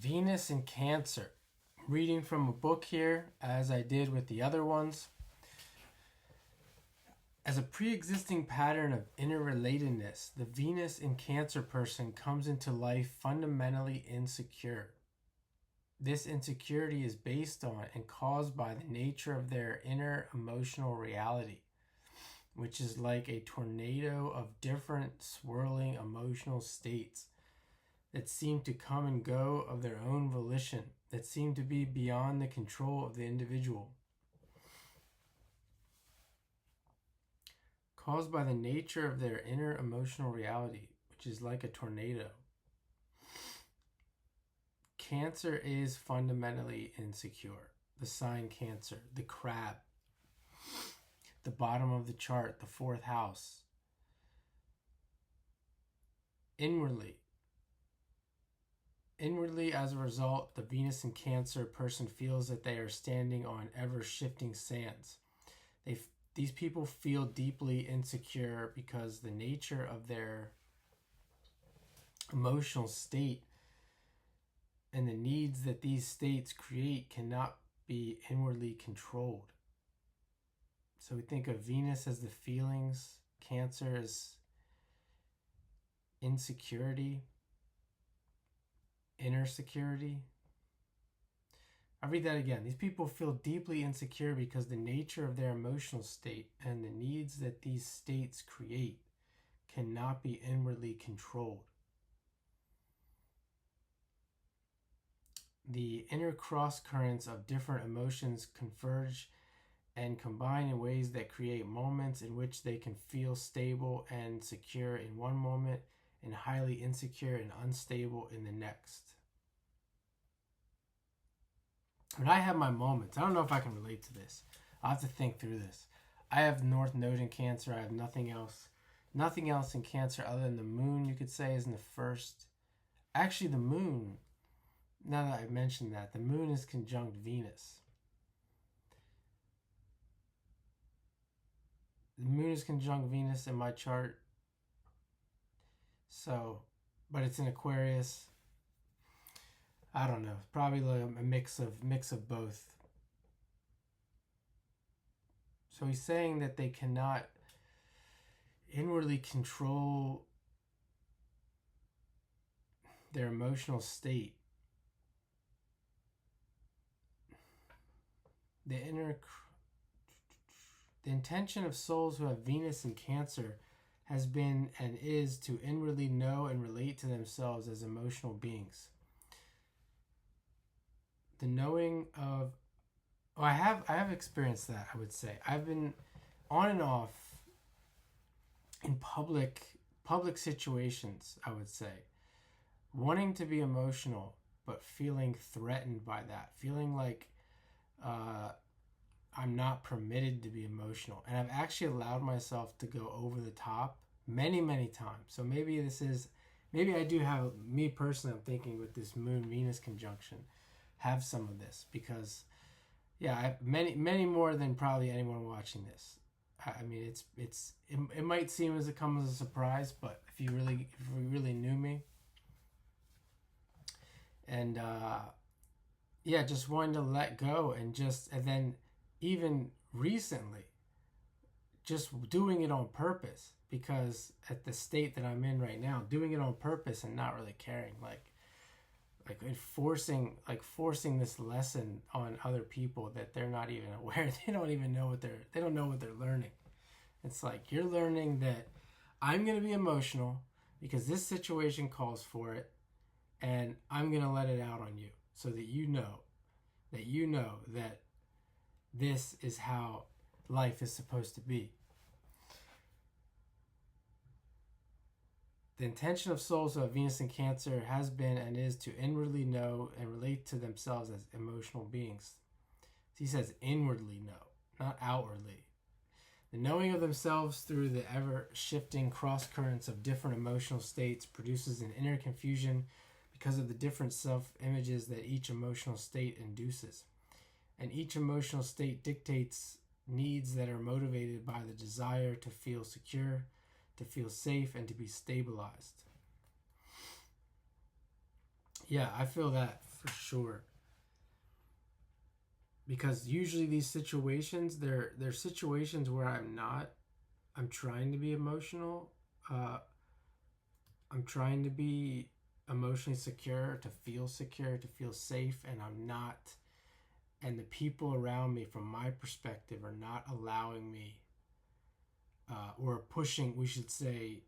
Venus in Cancer. Reading from a book here, as I did with the other ones. As a pre-existing pattern of interrelatedness, the Venus in Cancer person comes into life fundamentally insecure. This insecurity is based on and caused by the nature of their inner emotional reality, which is like a tornado of different swirling emotional states that seem to come and go of their own volition, that seem to be beyond the control of the individual. Caused by the nature of their inner emotional reality, which is like a tornado. Cancer is fundamentally insecure. The sign Cancer, the crab, the bottom of the chart, the fourth house. Inwardly, as a result, the Venus in Cancer person feels that they are standing on ever-shifting sands. These people feel deeply insecure because the nature of their emotional state and the needs that these states create cannot be inwardly controlled. So we think of Venus as the feelings, Cancer as insecurity, inner security. I'll read that again. These people feel deeply insecure because the nature of their emotional state and the needs that these states create cannot be inwardly controlled. The inner cross currents of different emotions converge and combine in ways that create moments in which they can feel stable and secure in one moment and highly insecure and unstable in the next. When I have my moments, I don't know if I can relate to this. I'll have to think through this. I have North Node in Cancer. I have nothing else. Nothing else in Cancer other than the moon, you could say, is in the first. Actually, the moon, now that I mentioned that, the moon is conjunct Venus. The moon is conjunct Venus in my chart. So, but it's in Aquarius. I don't know. Probably like a mix of both. So he's saying that they cannot inwardly control their emotional state. The intention of souls who have Venus in Cancer has been and is to inwardly know and relate to themselves as emotional beings. The knowing of, I have experienced that, I would say. I've been on and off in public situations, I would say, wanting to be emotional, but feeling threatened by that, feeling like I'm not permitted to be emotional. And I've actually allowed myself to go over the top many, many times. So maybe I do have, me personally, I'm thinking with this Moon-Venus conjunction, have some of this, because I have many more than probably anyone watching this. I mean, it might seem as it comes as a surprise, but if you really knew me, and just wanting to let go, and then even recently, just doing it on purpose, because at the state that I'm in right now, doing it on purpose and not really caring, like forcing this lesson on other people that they're not even aware. They don't know what they're learning. It's like, you're learning that I'm going to be emotional because this situation calls for it, and I'm going to let it out on you so that you know that this is how life is supposed to be. The intention of souls who have Venus in Cancer has been and is to inwardly know and relate to themselves as emotional beings. He says inwardly know, not outwardly. The knowing of themselves through the ever-shifting cross-currents of different emotional states produces an inner confusion because of the different self-images that each emotional state induces. And each emotional state dictates needs that are motivated by the desire to feel secure, to feel safe, and to be stabilized. Yeah, I feel that for sure. Because usually these situations, they're situations where I'm trying to be emotional. I'm trying to be emotionally secure, to feel safe, and I'm not. And the people around me, from my perspective, are not allowing me, or pushing, we should say,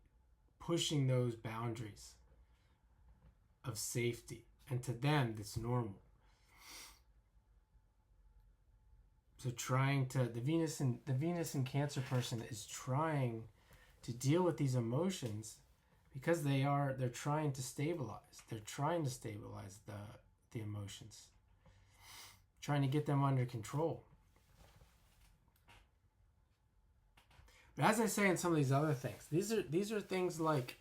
pushing those boundaries of safety. And to them, it's normal. So the Venus and Cancer person is trying to deal with these emotions because they're trying to stabilize. They're trying to stabilize the emotions. Trying to get them under control. But as I say in some of these other things, these are things like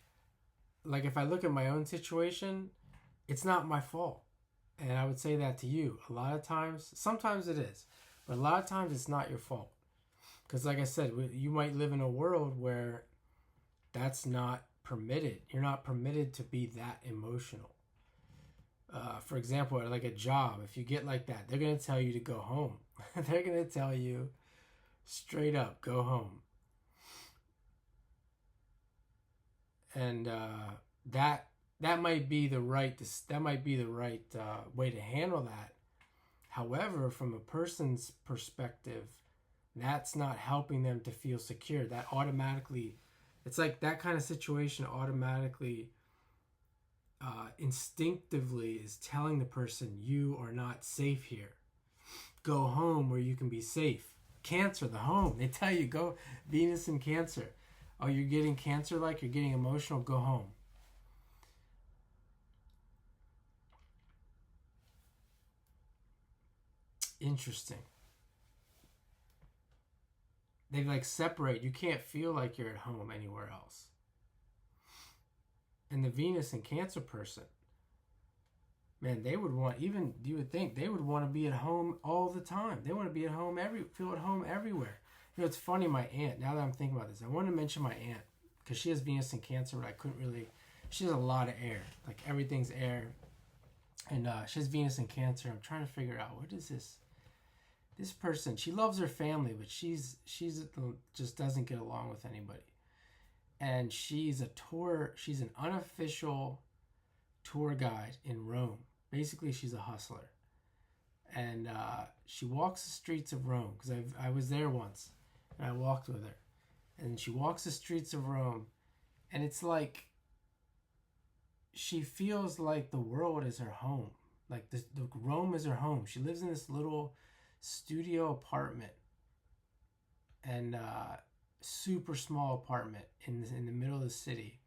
if I look at my own situation, it's not my fault. And I would say that to you. A lot of times, sometimes it is, but a lot of times it's not your fault. Because like I said, you might live in a world where that's not permitted. You're not permitted to be that emotional. For example, like a job, if you get like that, they're going to tell you to go home. They're going to tell you straight up, go home. And that might be the right way to handle that. However, from a person's perspective, that's not helping them to feel secure. That automatically, it's like that kind of situation automatically, instinctively is telling the person, you are not safe here. Go home where you can be safe. Cancer, the home. They tell you, go. Venus and Cancer. Oh, you're getting cancer, like you're getting emotional, go home. Interesting. They like separate. You can't feel like you're at home anywhere else. And the Venus and Cancer person, man, they would want, even you would think they would want to be at home all the time. They want to be at home feel at home everywhere. You know, it's funny, my aunt, now that I'm thinking about this, I want to mention my aunt because she has Venus and Cancer, but I couldn't really, she has a lot of air. Like everything's air. And she has Venus and Cancer. I'm trying to figure out, what is this person? She loves her family, but she's just doesn't get along with anybody. And she's an unofficial tour guide in Rome. Basically, she's a hustler. And she walks the streets of Rome, because I was there once, and I walked with her. And she walks the streets of Rome, and it's like she feels like the world is her home. Like the Rome is her home. She lives in this little studio apartment, and super small apartment in the middle of the city.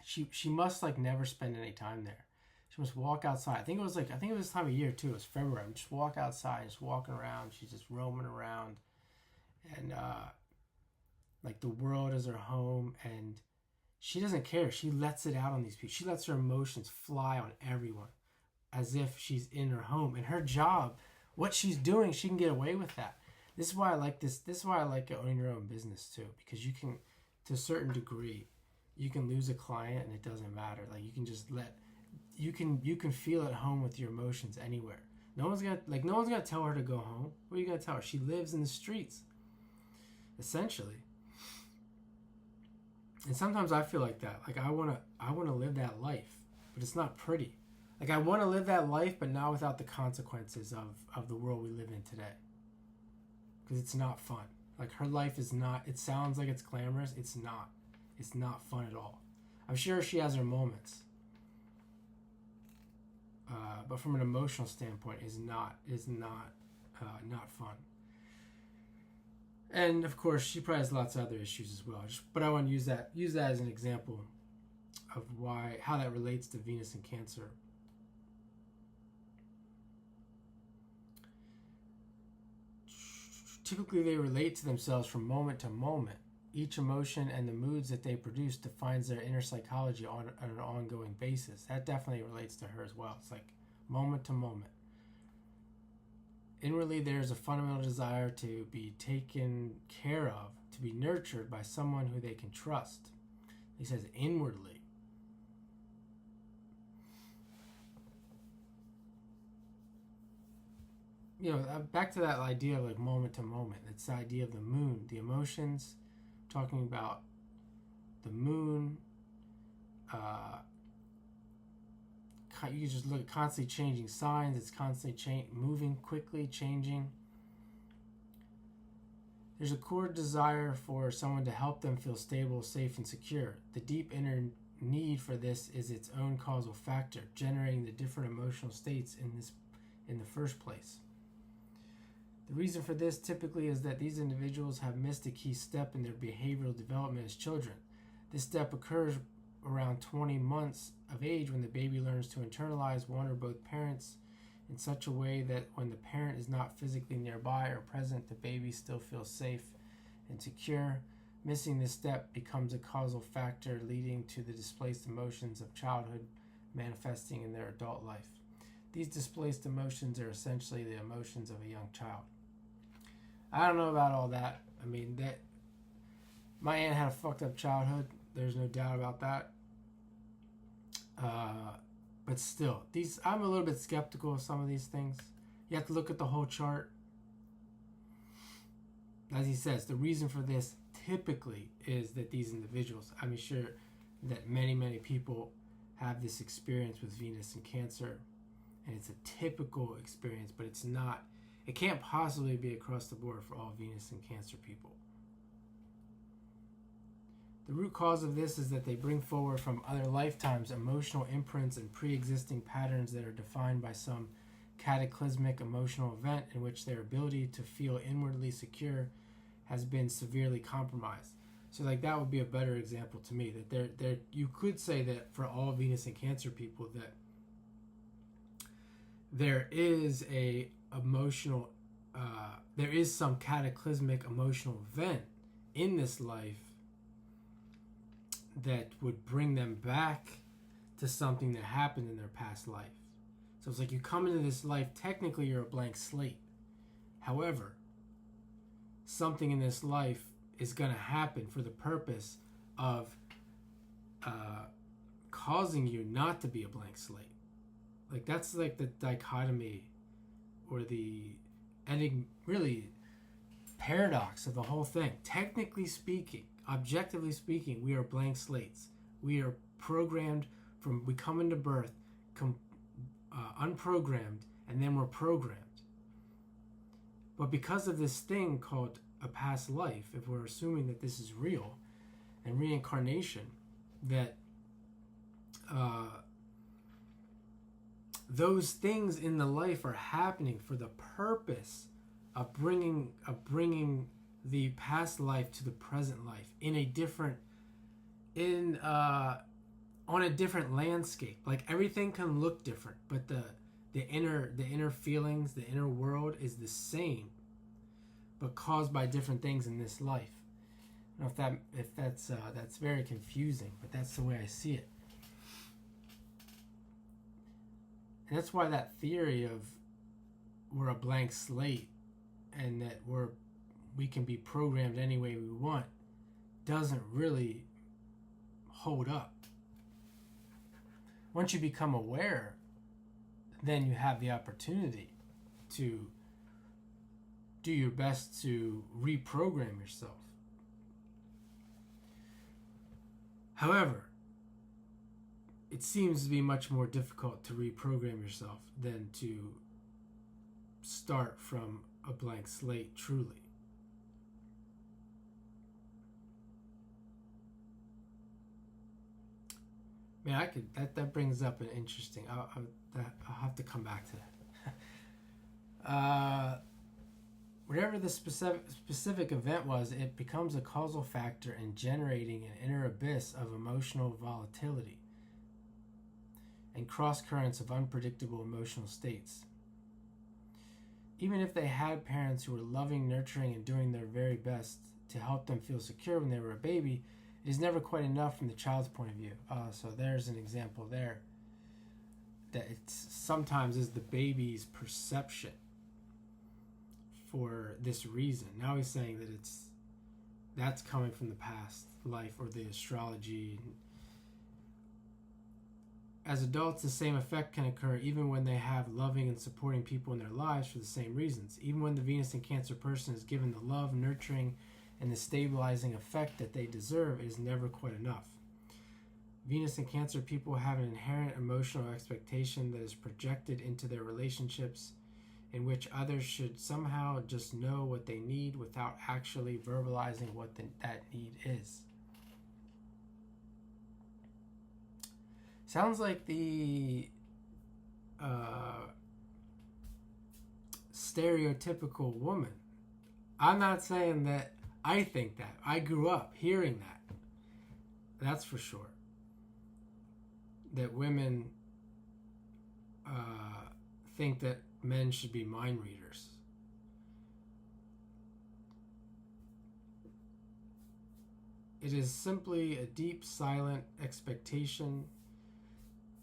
She must like never spend any time there. She must walk outside. I think it was this time of year too. It was February. Just walk outside, just walking around. She's just roaming around, and like the world is her home, and she doesn't care. She lets it out on these people. She lets her emotions fly on everyone, as if she's in her home. And her job, what she's doing, she can get away with that. This is why I like this. This is why I like owning your own business too, because you can, to a certain degree, you can lose a client and it doesn't matter. Like you can just you can feel at home with your emotions anywhere. No one's gonna tell her to go home. What are you gonna tell her? She lives in the streets, essentially. And sometimes I feel like that. Like I wanna live that life, but it's not pretty. Like I want to live that life, but not without the consequences of the world we live in today. Because it's not fun. Like her life is not. It sounds like it's glamorous. It's not. It's not fun at all. I'm sure she has her moments, but from an emotional standpoint, is not fun. And of course, she probably has lots of other issues as well. But I want to use that as an example of how that relates to Venus and Cancer. Typically, they relate to themselves from moment to moment. Each emotion and the moods that they produce defines their inner psychology on an ongoing basis. That definitely relates to her as well. It's like moment to moment. Inwardly, there's a fundamental desire to be taken care of, to be nurtured by someone who they can trust. He says inwardly. back to that idea of like moment to moment. It's the idea of the moon, the emotions, talking about the moon. You just look at constantly changing signs. It's constantly moving quickly, changing. There's a core desire for someone to help them feel stable, safe, and secure. The deep inner need for this is its own causal factor, generating the different emotional states in the first place. The reason for this typically is that these individuals have missed a key step in their behavioral development as children. This step occurs around 20 months of age when the baby learns to internalize one or both parents in such a way that when the parent is not physically nearby or present, the baby still feels safe and secure. Missing this step becomes a causal factor leading to the displaced emotions of childhood manifesting in their adult life. These displaced emotions are essentially the emotions of a young child. I don't know about all that. I mean, that my aunt had a fucked up childhood. There's no doubt about that. But still, I'm a little bit skeptical of some of these things. You have to look at the whole chart. As he says, the reason for this typically is that these individuals, I'm sure that many, many people have this experience with Venus and Cancer, and it's a typical experience, but it's not, it can't possibly be across the board for all Venus and Cancer people. The root cause of this is that they bring forward from other lifetimes emotional imprints and pre-existing patterns that are defined by some cataclysmic emotional event in which their ability to feel inwardly secure has been severely compromised. So like that would be a better example to me, that there you could say that for all Venus and Cancer people that there is there is some cataclysmic emotional event in this life that would bring them back to something that happened in their past life. So it's like you come into this life, technically you're a blank slate. However, something in this life is going to happen for the purpose of causing you not to be a blank slate. Like that's like the dichotomy or the ending, really paradox of the whole thing. Technically speaking, objectively speaking, we are blank slates. We are programmed from we come into birth unprogrammed, and then we're programmed. But because of this thing called a past life, if we're assuming that this is real, and reincarnation, that those things in the life are happening for the purpose of bringing the past life to the present life in a different on a different landscape. Like everything can look different, but the inner feelings, the inner world is the same, but caused by different things in this life. I don't know if that's very confusing, but that's the way I see it. And that's why that theory of we're a blank slate and that we can be programmed any way we want doesn't really hold up. Once you become aware, then you have the opportunity to do your best to reprogram yourself. However, it seems to be much more difficult to reprogram yourself than to start from a blank slate truly. Man, that brings up an interesting. I'll have to come back to that. Whatever the specific event was, it becomes a causal factor in generating an inner abyss of emotional volatility and cross currents of unpredictable emotional states. Even if they had parents who were loving, nurturing, and doing their very best to help them feel secure when they were a baby, it is never quite enough from the child's point of view. So there's an example there. That it's sometimes is the baby's perception for this reason. Now he's saying that that's coming from the past life or the astrology. As adults, the same effect can occur even when they have loving and supporting people in their lives for the same reasons. Even when the Venus in Cancer person is given the love, nurturing, and the stabilizing effect that they deserve, it is never quite enough. Venus in Cancer people have an inherent emotional expectation that is projected into their relationships, in which others should somehow just know what they need without actually verbalizing what that need is. Sounds like the stereotypical woman. I'm not saying that I think that. I grew up hearing that. That's for sure. That women think that men should be mind readers. It is simply a deep, silent expectation.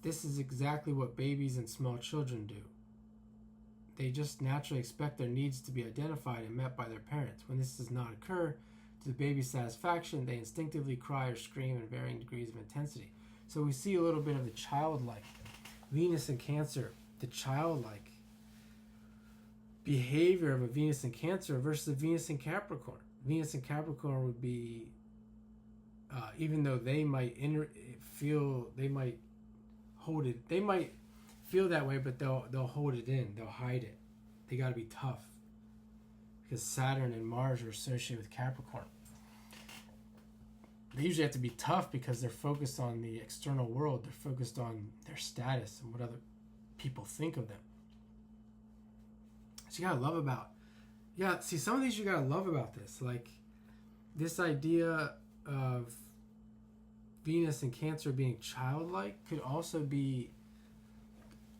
This is exactly what babies and small children do. They just naturally expect their needs to be identified and met by their parents. When this does not occur to the baby's satisfaction, they instinctively cry or scream in varying degrees of intensity. So we see a little bit of the childlike. Venus in Cancer, the childlike behavior of a Venus in Cancer versus a Venus in Capricorn. Venus in Capricorn would be, even though they might hold it, they might feel that way, but they'll hold it in, they'll hide it. They got to be tough because Saturn and Mars are associated with Capricorn. They usually have to be tough because they're focused on the external world. They're focused on their status and what other people think of them. So you gotta love about, see, some of these you gotta love about this. Like this idea of Venus and Cancer being childlike could also be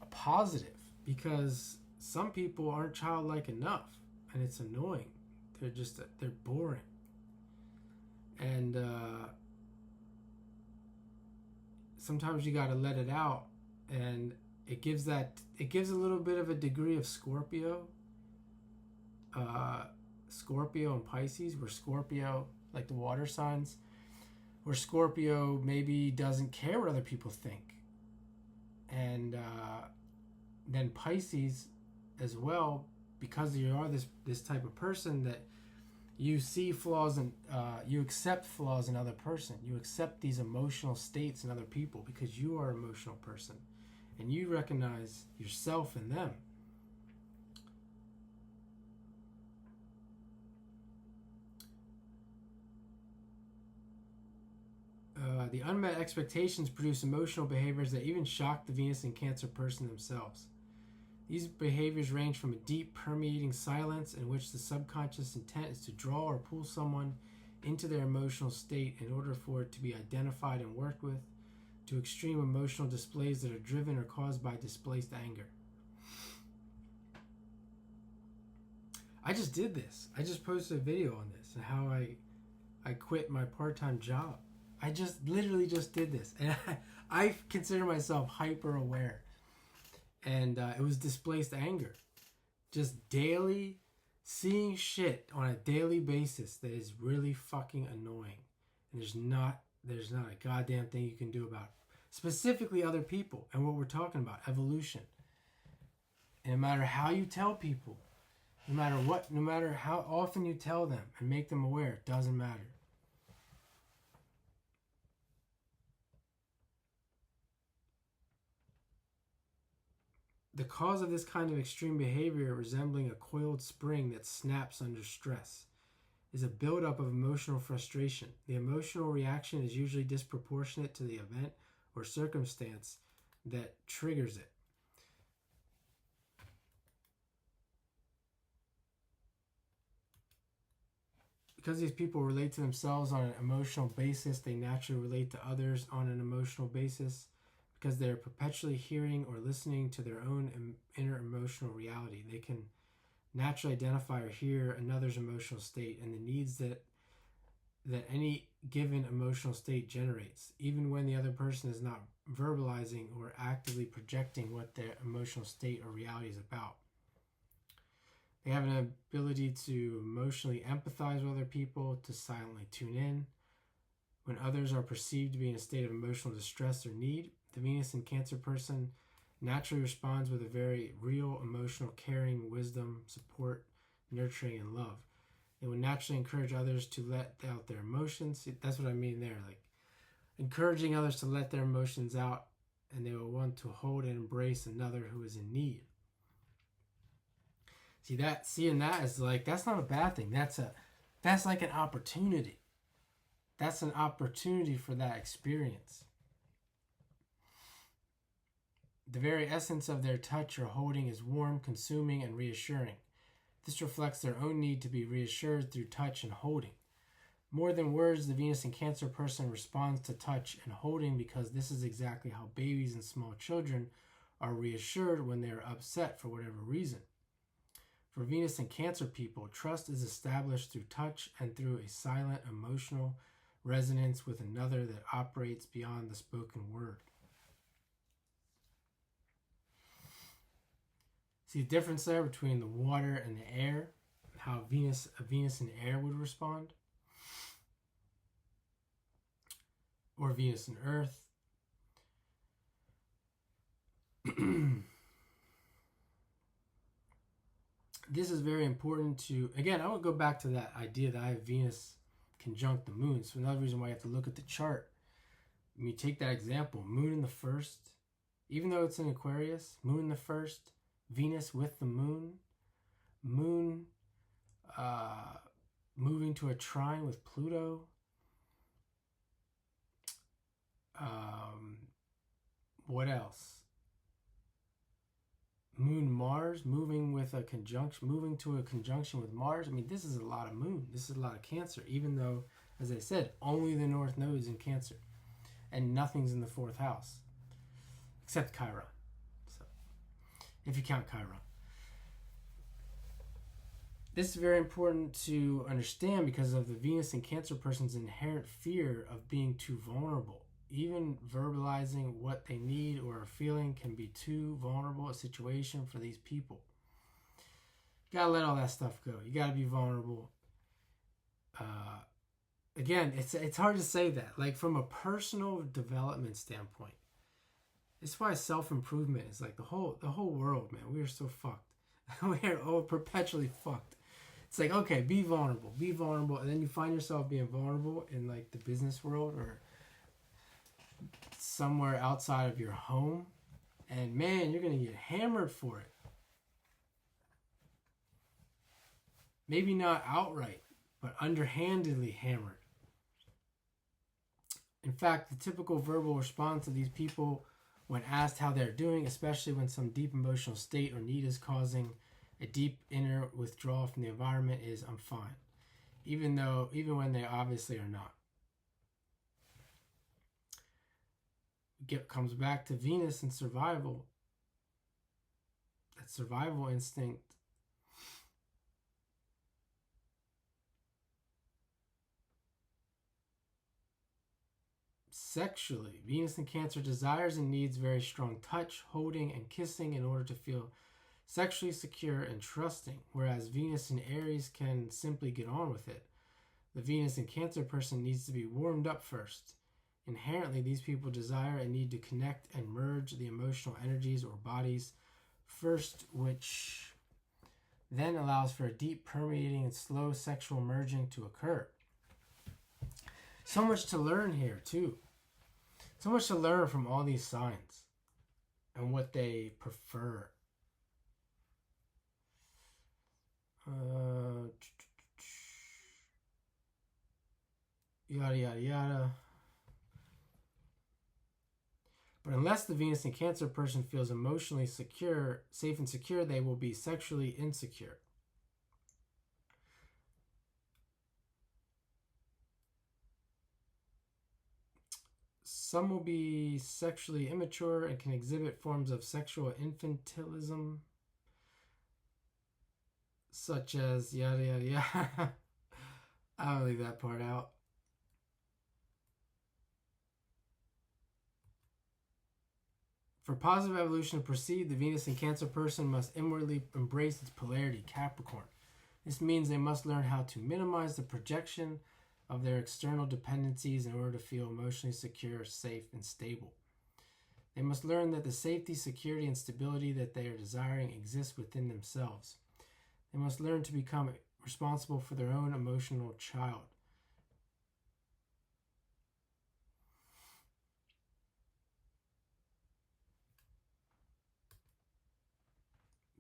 a positive, because some people aren't childlike enough and it's annoying. They're boring. And sometimes you got to let it out, and it gives a little bit of a degree of Scorpio and Pisces, where Scorpio, like the water signs, where Scorpio maybe doesn't care what other people think, and then Pisces as well, because you are this type of person that you see flaws and you accept flaws in other person. You accept these emotional states in other people because you are an emotional person and you recognize yourself in them. The unmet expectations produce emotional behaviors that even shock the Venus and Cancer person themselves. These behaviors range from a deep, permeating silence in which the subconscious intent is to draw or pull someone into their emotional state in order for it to be identified and worked with, to extreme emotional displays that are driven or caused by displaced anger. I just did this. I just posted a video on this and how I quit my part-time job. I literally just did this. And I consider myself hyper aware. And it was displaced anger. Just daily seeing shit on a daily basis that is really fucking annoying. And there's not a goddamn thing you can do about it. Specifically other people and what we're talking about, evolution. And no matter how you tell people, no matter how often you tell them and make them aware, it doesn't matter. The cause of this kind of extreme behavior, resembling a coiled spring that snaps under stress, is a buildup of emotional frustration. The emotional reaction is usually disproportionate to the event or circumstance that triggers it. Because these people relate to themselves on an emotional basis, they naturally relate to others on an emotional basis. Because they're perpetually hearing or listening to their own inner emotional reality. They can naturally identify or hear another's emotional state and the needs that any given emotional state generates, even when the other person is not verbalizing or actively projecting what their emotional state or reality is about. They have an ability to emotionally empathize with other people, to silently tune in. When others are perceived to be in a state of emotional distress or need, The Venus in Cancer person naturally responds with a very real, emotional, caring, wisdom, support, nurturing, and love. They will naturally encourage others to let out their emotions. That's what I mean there, like encouraging others to let their emotions out, and they will want to hold and embrace another who is in need. Seeing that is like, that's not a bad thing. That's like an opportunity. That's an opportunity for that experience. The very essence of their touch or holding is warm, consuming, and reassuring. This reflects their own need to be reassured through touch and holding. More than words, the Venus in Cancer person responds to touch and holding because this is exactly how babies and small children are reassured when they are upset for whatever reason. For Venus in Cancer people, trust is established through touch and through a silent emotional resonance with another that operates beyond the spoken word. See the difference there between the water and the air, how a Venus in air would respond, or Venus in earth. This is very important to, again, I would go back to that idea that I have Venus conjunct the moon. So another reason why you have to look at the chart. When you take that example, moon in the first, even though it's in Aquarius, moon in the first, Venus with the moon moving to a trine with Pluto, what else? Moon Mars moving to a conjunction with Mars. I mean, this is a lot of moon. This is a lot of Cancer, even though, as I said, only the North Node is in Cancer, and nothing's in the fourth house, except Chiron. So, if you count Chiron. This is very important to understand because of the Venus in Cancer person's inherent fear of being too vulnerable. Even verbalizing what they need or are feeling can be too vulnerable a situation for these people. You gotta let all that stuff go. You gotta be vulnerable. Again, it's hard to say that. Like from a personal development standpoint, it's why self-improvement is like the whole world, man. We are so fucked. We are all perpetually fucked. It's like, okay, be vulnerable, and then you find yourself being vulnerable in like the business world or somewhere outside of your home, and man, you're gonna get hammered for it. Maybe not outright, but underhandedly hammered. In fact, the typical verbal response to these people when asked how they're doing, especially when some deep emotional state or need is causing a deep inner withdrawal from the environment, is "I'm fine," even when they obviously are not. Comes back to Venus and survival. That survival instinct. Sexually, Venus in Cancer desires and needs very strong touch, holding, and kissing in order to feel sexually secure and trusting, whereas Venus in Aries can simply get on with it. The Venus in Cancer person needs to be warmed up first. Inherently, these people desire and need to connect and merge the emotional energies or bodies first, which then allows for a deep permeating and slow sexual merging to occur. So much to learn here, too. So much to learn from all these signs and what they prefer. Yada, yada, yada. But unless the Venus in Cancer person feels emotionally secure, safe and secure, they will be sexually insecure. Some will be sexually immature and can exhibit forms of sexual infantilism, such as yada, yada, yada. I'll leave that part out. For positive evolution to proceed, the Venus in Cancer person must inwardly embrace its polarity, Capricorn. This means they must learn how to minimize the projection of their external dependencies in order to feel emotionally secure, safe, and stable. They must learn that the safety, security, and stability that they are desiring exists within themselves. They must learn to become responsible for their own emotional child.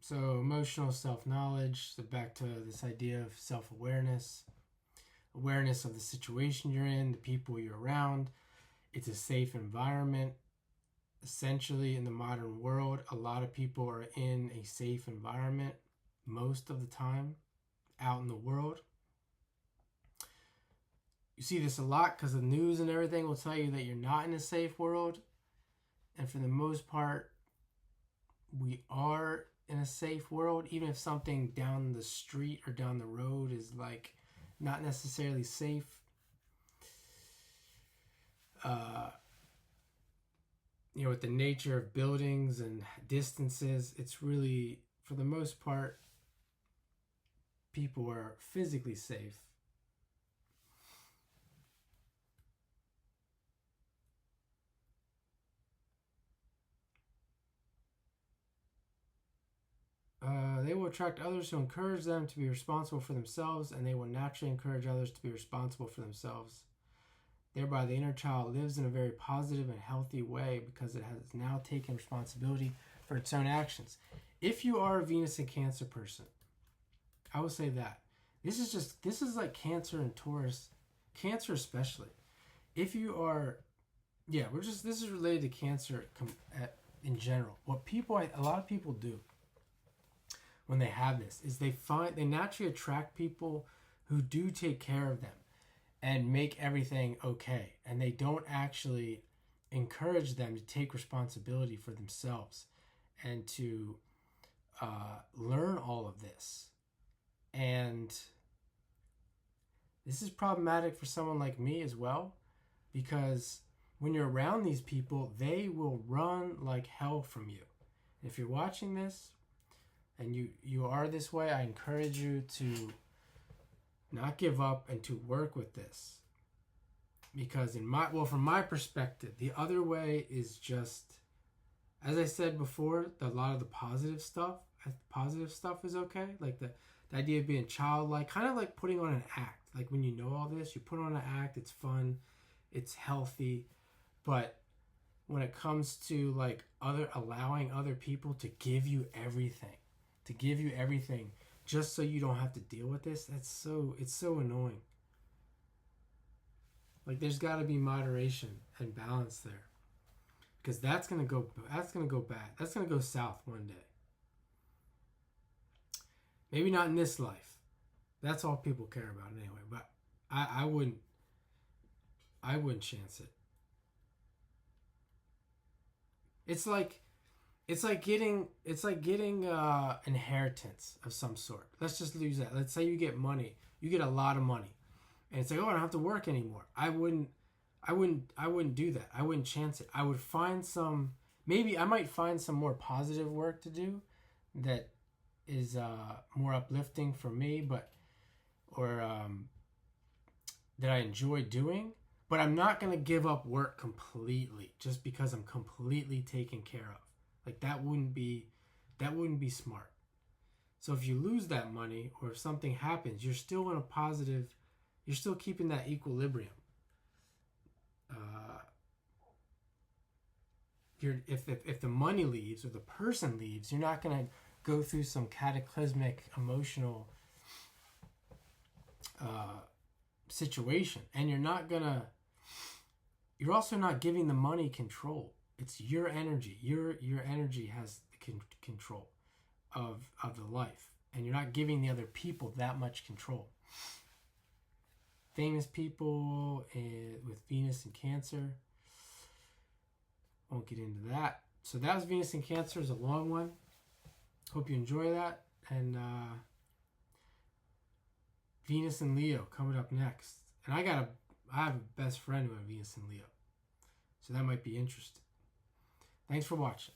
So emotional self-knowledge, so back to this idea of self-awareness, awareness of the situation you're in, the people you're around. It's a safe environment. Essentially, in the modern world, a lot of people are in a safe environment most of the time out in the world. You see this a lot because the news and everything will tell you that you're not in a safe world. And for the most part, we are in a safe world, even if something down the street or down the road is like not necessarily safe. With the nature of buildings and distances, it's really, for the most part, people are physically safe. They will attract others who encourage them to be responsible for themselves, and they will naturally encourage others to be responsible for themselves. Thereby, the inner child lives in a very positive and healthy way because it has now taken responsibility for its own actions. If you are a Venus and Cancer person, I will say that. This is like Cancer and Taurus, Cancer especially. If you are, this is related to Cancer in general. What a lot of people do when they have this is they naturally attract people who do take care of them and make everything okay, and they don't actually encourage them to take responsibility for themselves and to learn all of this. And this is problematic for someone like me as well, because when you're around these people, they will run like hell from you. If you're watching this and you are this way, I encourage you to not give up and to work with this. Because from my perspective, the other way is just, as I said before, a lot of the positive stuff is okay. Like the idea of being childlike, kind of like putting on an act. Like when you know all this, you put on an act, it's fun, it's healthy. But when it comes to like allowing other people to give you everything, just so you don't have to deal with this, it's so annoying. Like there's got to be moderation and balance there, because that's gonna go bad. That's gonna go south one day. Maybe not in this life. That's all people care about anyway. But I wouldn't chance it. It's like getting inheritance of some sort. Let's just use that. Let's say you get money. You get a lot of money. And it's like, oh, I don't have to work anymore. I wouldn't do that. I wouldn't chance it. I would maybe I might find some more positive work to do that is more uplifting for me, or that I enjoy doing. But I'm not going to give up work completely just because I'm completely taken care of. Like that wouldn't be smart. So if you lose that money, or if something happens, you're still in a positive. You're still keeping that equilibrium. If the money leaves or the person leaves, you're not going to go through some cataclysmic emotional situation, and you're also not giving the money control. It's your energy. Your energy has control of the life, and you're not giving the other people that much control. Famous people with Venus and Cancer. Won't get into that. So that was Venus and Cancer. It's a long one. Hope you enjoy that. And Venus and Leo coming up next. And I have a best friend who has Venus and Leo. So that might be interesting. Thanks for watching.